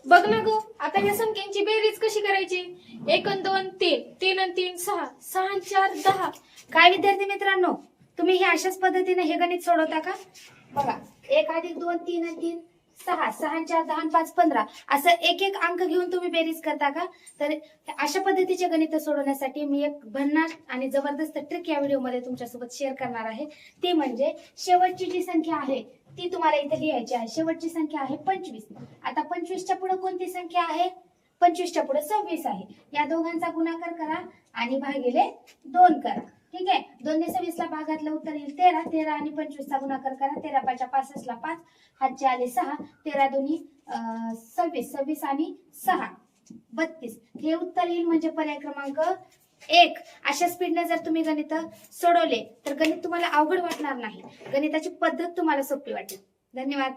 बघ ना ग, आता या संख्यांची बेरीज कशी करायची? 1 आणि 2 3, 3 आणि 3 6, 6 आणि 4 10. काय विद्यार्थी मित्रांनो, तुम्ही हे अशाच पद्धतीने हे गणित सोडवता का? बघा, 1 अधिक 2 3 आणि 3 6, 6 आणि 4 10 आणि 5 15 असं एक एक अंक घेऊन तुम्ही बेरीज करता का? तर अशा पद्धतीचे गणित सोडवण्यासाठी मी एक भन्नाट आणि जबरदस्त ट्रिक या व्हिडिओमध्ये तुमच्यासोबत शेअर करणार आहे. ती म्हणजे शेवटची जी संख्या आहे ती तुम्हाला इथे लिहायची आहे. शेवटची संख्या आहे 25. आता 25च्या पुढे कोणती संख्या आहे? 25च्या पुढे 26 आहे. या दोघांचा गुणाकार करा आणि भागिले 2 करा. ठीक आहे, 2 ने 26 ला भागातलं उत्तर येईल 13. 13 आणि 25 चा गुणाकार करा. 13 5 65 ला 5, हातचे आले 6. 13 दोन्ही 26, 26 आणि 6 32. हे उत्तर येईल म्हणजे पर्याय क्रमांक 1. अशा स्पीडने जर तुम्ही गणित सोडवले तर गणित तुम्हाला अवघड वाटणार नाही. गणिताची पद्धत तुम्हाला सोपी वाटेल. धन्यवाद.